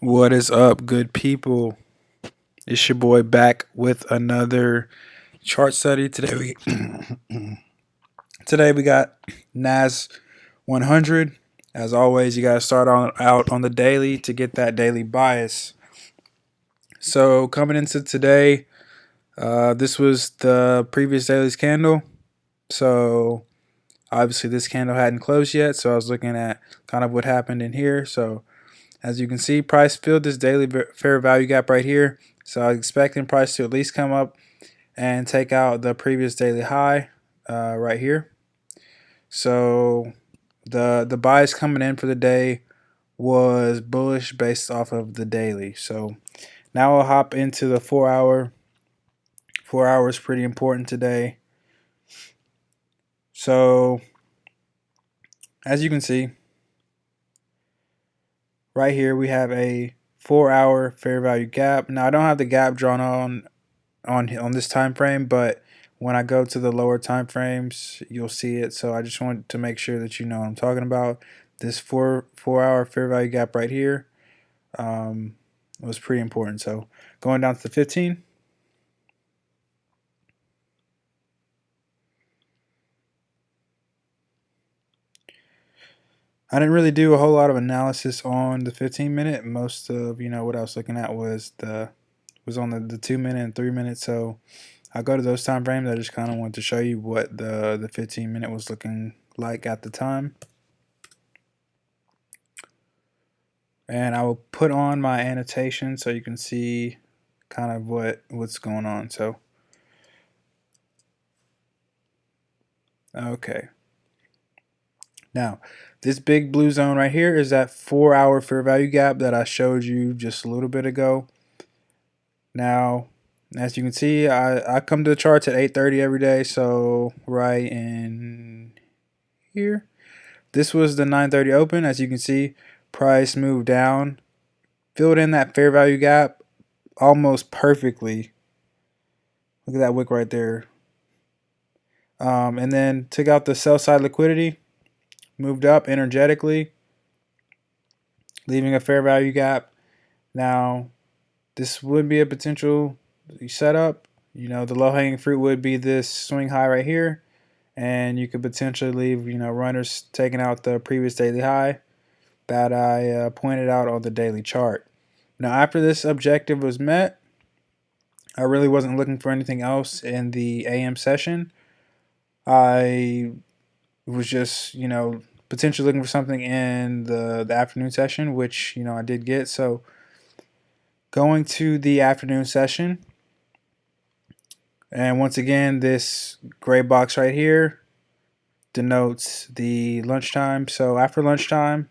What is up, good people? It's your boy back with another chart study. Today we got NAS 100. As always, you gotta start on out on the daily to get that daily bias. So coming into today, this was the previous daily's candle. So obviously this candle hadn't closed yet. So I was looking at kind of what happened in here. So as you can see, price filled this daily fair value gap right here. So I was expecting price to at least come up and take out the previous daily high right here. So the bias coming in for the day was bullish based off of the daily. So now I'll hop into the 4 hour. 4 hour is pretty important today. So as you can see, right here we have a 4 hour fair value gap. Now I don't have the gap drawn on this time frame, but when I go to the lower time frames, you'll see it. So I just want to make sure that you know what I'm talking about. This four hour fair value gap right here was pretty important. So going down to the 15. I didn't really do a whole lot of analysis on the 15 minute. Most of what I was looking at was on the 2 minute and 3 minute. So I go to those time frames. I just kind of want to show you what the 15 minute was looking like at the time. And I will put on my annotation so you can see kind of what's going on. So okay, now this big blue zone right here is that 4 hour fair value gap that I showed you just a little bit ago. Now as you can see, I come to the charts at 8:30 every day, so right in here, this was the 9:30 open. As you can see, price moved down, filled in that fair value gap almost perfectly. Look at that wick right there. And then took out the sell side liquidity, moved up energetically, leaving a fair value gap. Now, this would be a potential setup. The low hanging fruit would be this swing high right here, and you could potentially leave, runners taking out the previous daily high that I pointed out on the daily chart. Now, after this objective was met, I really wasn't looking for anything else in the AM session. I was just, potentially looking for something in the afternoon session, which, I did get. So going to the afternoon session, and once again, this gray box right here denotes the lunchtime. So after lunchtime,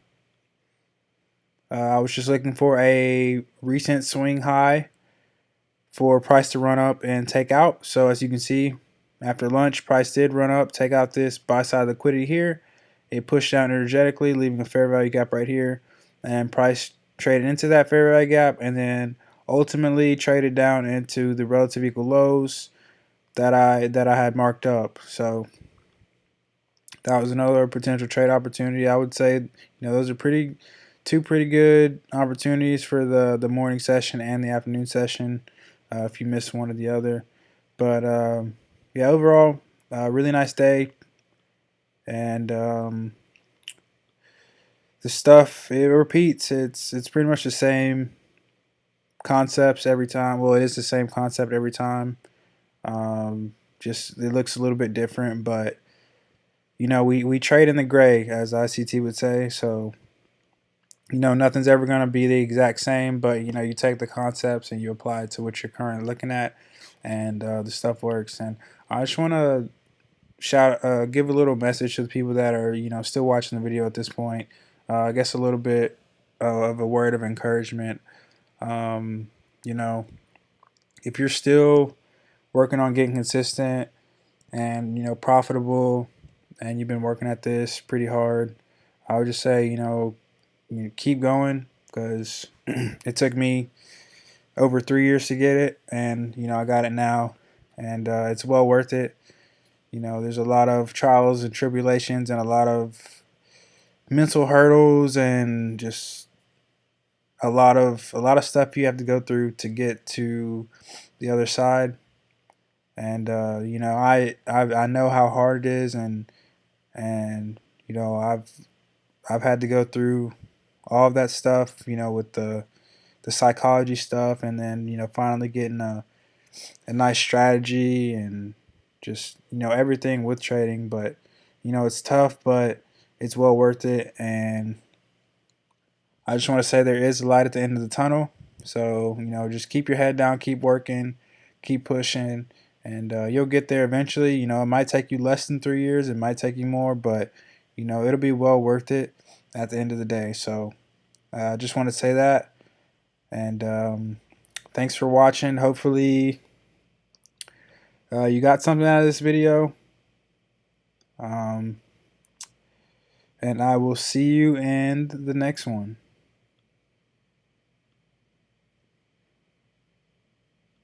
I was just looking for a recent swing high for price to run up and take out. So as you can see, after lunch, price did run up, take out this buy side liquidity here. It pushed down energetically, leaving a fair value gap right here, and price traded into that fair value gap, and then ultimately traded down into the relative equal lows that I had marked up. So that was another potential trade opportunity. I would say, those are two pretty good opportunities for the morning session and the afternoon session. If you missed one or the other, but yeah, overall, really nice day, and the stuff, it repeats. It's pretty much the same concepts every time. Well, it is the same concept every time. Just it looks a little bit different, but we trade in the gray, as ICT would say. So nothing's ever going to be the exact same, but you take the concepts and you apply it to what you're currently looking at, and the stuff works. And I just want to give a little message to the people that are still watching the video at this point. I guess a little bit of a word of encouragement. Um, you know, if you're still working on getting consistent and profitable, and you've been working at this pretty hard, I would just say keep going, because it took me over 3 years to get it, and I got it now, and it's well worth it. There's a lot of trials and tribulations and a lot of mental hurdles, and just a lot of stuff you have to go through to get to the other side. And I know how hard it is, and I've had to go through all of that stuff, with the psychology stuff, and then finally getting a nice strategy, and just everything with trading. But it's tough, but it's well worth it. And I just want to say there is a light at the end of the tunnel. So just keep your head down, keep working, keep pushing, and you'll get there eventually. It might take you less than 3 years, it might take you more, but it'll be well worth it at the end of the day. So I just want to say that. And thanks for watching. Hopefully, you got something out of this video. Um, and I will see you in the next one.